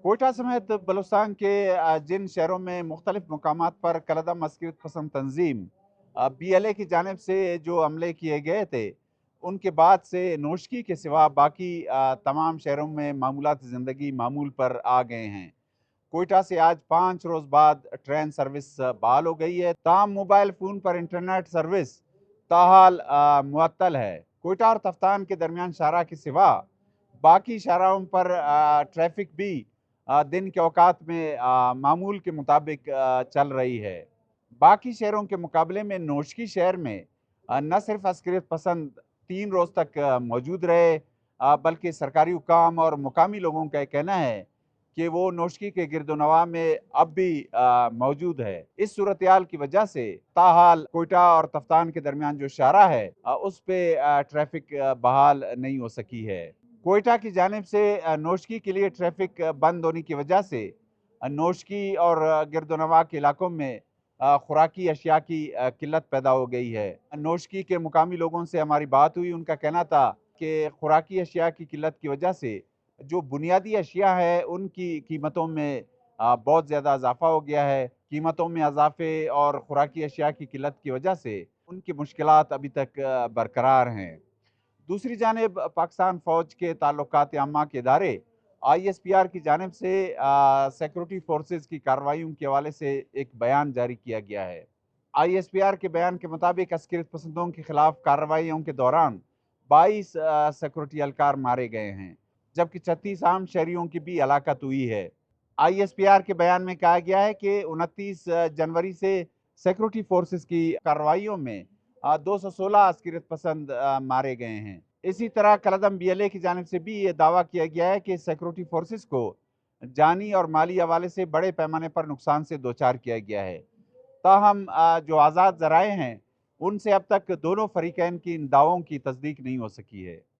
कोयटा समेत बलूचिस्तान के जिन शहरों में मुख्तलिफ मकामात पर कलअदम अस्करियत पसंद तंजीम BLA की जानिब से जो हमले किए गए थे, उनके बाद से नोशकी के सिवा बाकी तमाम शहरों में मामूलात ज़िंदगी मामूल पर आ गए हैं। कोयटा से आज 5 रोज़ बाद ट्रेन सर्विस बहाल हो गई है। ताहम मोबाइल फ़ोन पर इंटरनेट सर्विस ताहाल मुअत्तल है। कोयटा और तफ्तान के दरमियान शाहराह के सिवा बाकी शाहराहों पर ट्रैफिक भी दिन के औकात में मामूल के मुताबिक चल रही है। बाकी शहरों के मुकाबले में नोशकी शहर में न सिर्फ अस्करियत पसंद 3 रोज़ तक मौजूद रहे, बल्कि सरकारी हुकाम और मुकामी लोगों का ये कहना है कि वो नोशकी के गिरदोनवा में अब भी मौजूद है। इस सूरत-ए-हाल की वजह से ताहाल कोयटा और तफ्तान के दरमियान जो शाहराह है उस पे ट्रैफिक बहाल नहीं हो सकी है। कोयटा की जानिब से नोशकी के लिए ट्रैफिक बंद होने की वजह से नोशकी और गिरदोनवा के इलाकों में खुराकी अशिया की किल्लत पैदा हो गई है। नोशकी के मुकामी लोगों से हमारी बात हुई, उनका कहना था कि खुराकी अशिया की किल्लत की वजह से जो बुनियादी अशिया है उनकी कीमतों में बहुत ज़्यादा इज़ाफ़ा हो गया है। कीमतों में इज़ाफ़े और खुराकी अशिया की किल्लत की वजह से उनकी मुश्किलात अभी तक बरकरार हैं। दूसरी जानिब पाकिस्तान फ़ौज के ताल्लुकात आमा के इदारे ISPR की जानिब से सिक्योरिटी फोर्सेस की कार्रवाइयों के हवाले से एक बयान जारी किया गया है। ISPR के बयान के मुताबिक अस्करियत पसंदों के खिलाफ कार्रवाइयों के दौरान 22 सिक्योरिटी एहलकार मारे गए हैं, जबकि 36 आम शहरियों की भी हलाकत हुई है। ISPR के बयान में कहा गया है कि 29 जनवरी से सिक्योरिटी फोर्सेस की कार्रवाइयों में 216 अस्करियत पसंद मारे गए हैं। इसी तरह कलअदम BLA की जानिब से भी ये दावा किया गया है कि सिक्योरिटी फोर्सेस को जानी और माली हवाले से बड़े पैमाने पर नुकसान से दोचार किया गया है। ताहम जो आज़ाद ज़राए हैं, उनसे अब तक दोनों फ़रीक़ैन की इन दावों की तस्दीक नहीं हो सकी है।